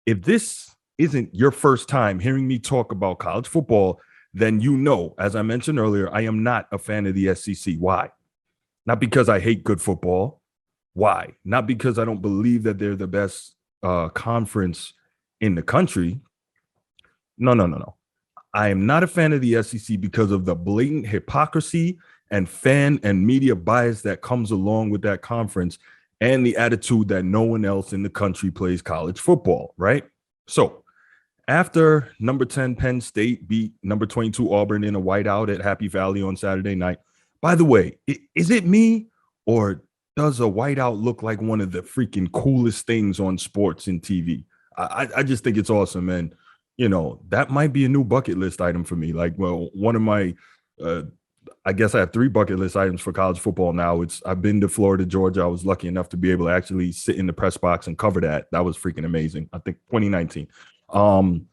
If this isn't your first time hearing me talk about college football, then you know, as I mentioned earlier, I am not a fan of the SEC. Why? Not because I hate good football. Why? Not because I don't believe that they're the best conference in the country. No, no, no, no. I am not a fan of the SEC because of the blatant hypocrisy and fan and media bias that comes along with that conference and the attitude that no one else in the country plays college football, right? So, after number 10 Penn State beat number 22 Auburn in a whiteout at Happy Valley on Saturday night. By the way, is it me or does a whiteout look like one of the freaking coolest things on sports and TV? I just think it's awesome. And, that might be a new bucket list item for me. Like, well, one of my, uh, I guess I have three bucket list items for college football now. I've been to Florida, Georgia. I was lucky enough to be able to actually sit in the press box and cover that. That was freaking amazing. I think 2019. Um,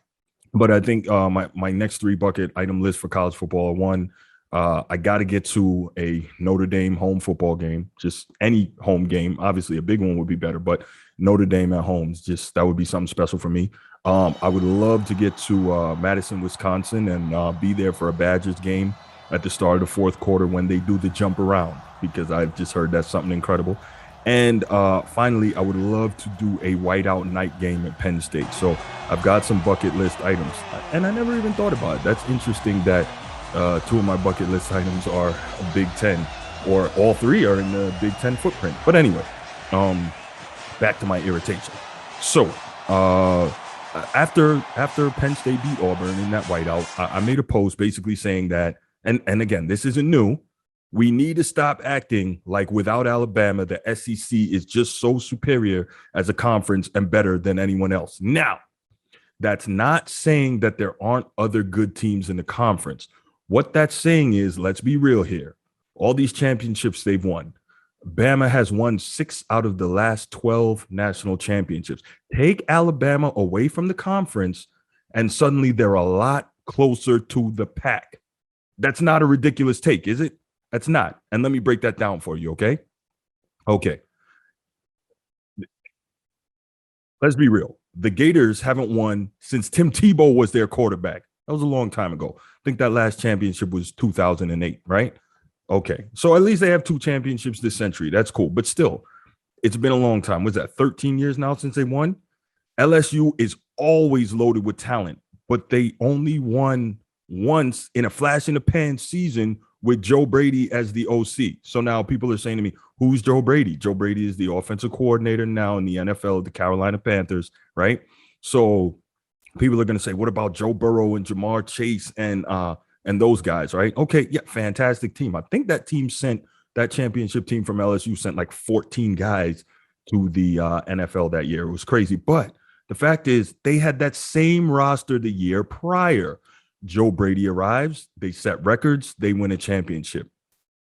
but I think my next three bucket item list for college football are one, I got to get to a Notre Dame home football game, just any home game. Obviously, a big one would be better, but Notre Dame at home, just that would be something special for me. I would love to get to Madison, Wisconsin, and be there for a Badgers game at the start of the fourth quarter when they do the jump around, because I've just heard that's something incredible. And finally, I would love to do a whiteout night game at Penn State. So I've got some bucket list items, and I never even thought about it. That's interesting that two of my bucket list items are a Big Ten, or all three are in the Big Ten footprint. But anyway, back to my irritation. So after Penn State beat Auburn in that whiteout, I made a post basically saying that, and again, this isn't new. We need to stop acting like without Alabama, the SEC is just so superior as a conference and better than anyone else. Now, that's not saying that there aren't other good teams in the conference. What that's saying is, let's be real here. All these championships they've won. Bama has won 6 out of the last 12 national championships. Take Alabama away from the conference, and suddenly they're a lot closer to the pack. That's not a ridiculous take, is it? That's not. And let me break that down for you, okay? Okay. Let's be real. The Gators haven't won since Tim Tebow was their quarterback. That was a long time ago. I think that last championship was 2008, right? Okay. So at least they have 2 championships this century. That's cool. But still, it's been a long time. Was that 13 years now since they won? LSU is always loaded with talent, but they only won once in a flash in the pan season with Joe Brady as the OC. So now people are saying to me, who's Joe Brady? Joe Brady is the offensive coordinator now in the NFL, the Carolina Panthers, right? So people are going to say, what about Joe Burrow and Jamar Chase and those guys, right? Okay, yeah, fantastic team. I think that championship team from LSU sent like 14 guys to the NFL that year. It was crazy. But the fact is, they had that same roster the year prior. Joe Brady arrives, they set records, they win a championship.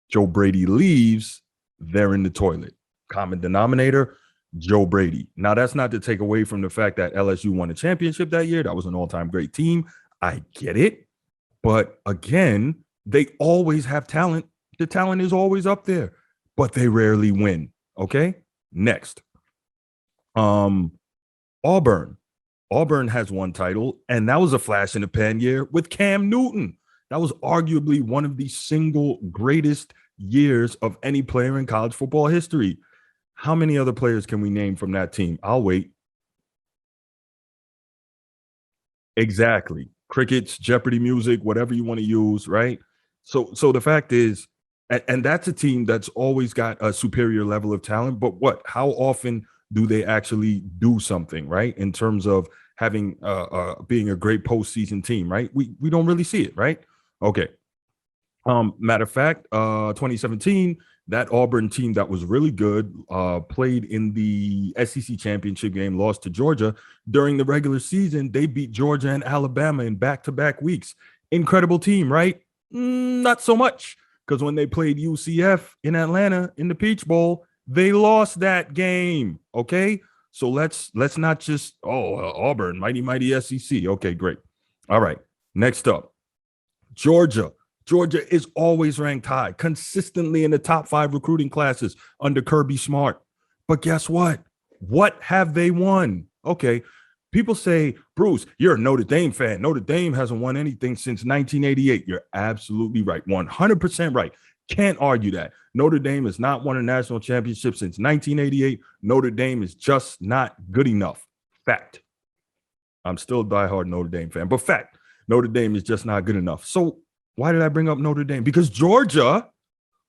Joe Brady leaves, they're in the toilet. Common denominator, Joe Brady. Now, that's not to take away from the fact that LSU won a championship that year. That was an all-time great team. I get it. But again, they always have talent. The talent is always up there, but they rarely win. Okay? Next. Auburn. Auburn has one title, and that was a flash in the pan year with Cam Newton. That was arguably one of the single greatest years of any player in college football history. How many other players can we name from that team? I'll wait. Exactly. Crickets, Jeopardy music, whatever you want to use, right? So the fact is, and that's a team that's always got a superior level of talent, but how often do they actually do something, right? In terms of having being a great postseason team, right? We don't really see it, right? Okay. Matter of fact, 2017, that Auburn team that was really good played in the SEC championship game, lost to Georgia. During the regular season, they beat Georgia and Alabama in back-to-back weeks. Incredible team, right? Not so much, because when they played UCF in Atlanta in the Peach Bowl, they lost that game. Okay, so let's not just Auburn, mighty SEC. Okay, great. All right, next up, Georgia. Georgia is always ranked high, consistently in the top 5 recruiting classes under Kirby Smart. But guess what? What have they won? Okay, People say, Bruce, you're a Notre Dame fan. Notre Dame hasn't won anything since 1988. You're absolutely right. 100% right. Can't argue that. Notre Dame has not won a national championship since 1988. Notre Dame is just not good enough. Fact. I'm still a diehard Notre Dame fan, but fact, Notre Dame is just not good enough. So why did I bring up Notre Dame? Because Georgia,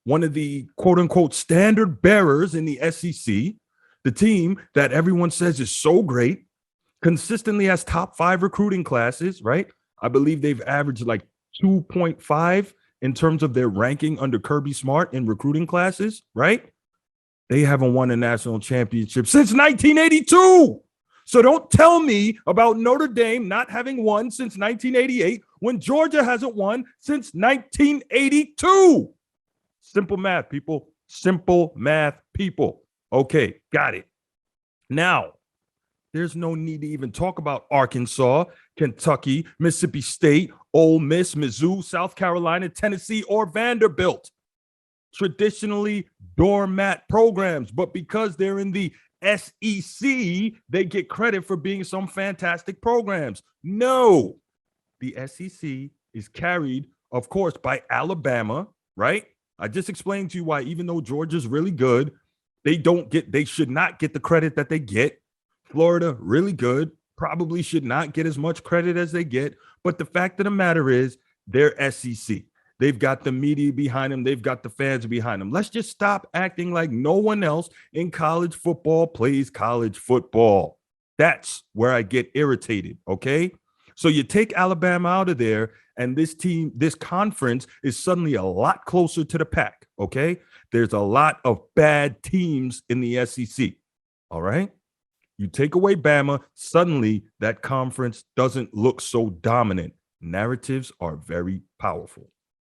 one of the quote unquote standard bearers in the SEC, the team that everyone says is so great, consistently has top 5 recruiting classes, right? I believe they've averaged like 2.5 in terms of their ranking under Kirby Smart in recruiting classes, right? They haven't won a national championship since 1982. So don't tell me about Notre Dame not having won since 1988 when Georgia hasn't won since 1982. Simple math, people. Simple math, people. Okay, got it. Now, there's no need to even talk about Arkansas, Kentucky, Mississippi State, Ole Miss, Mizzou, South Carolina, Tennessee, or Vanderbilt. Traditionally doormat programs, but because they're in the SEC, they get credit for being some fantastic programs. No, the SEC is carried, of course, by Alabama, right? I just explained to you why, even though Georgia's really good, they should not get the credit that they get. Florida, really good, probably should not get as much credit as they get. But the fact of the matter is, they're SEC. They've got the media behind them. They've got the fans behind them. Let's just stop acting like no one else in college football plays college football. That's where I get irritated, okay? So you take Alabama out of there, and this conference is suddenly a lot closer to the pack, okay? There's a lot of bad teams in the SEC, all right? You take away Bama, suddenly that conference doesn't look so dominant. Narratives are very powerful.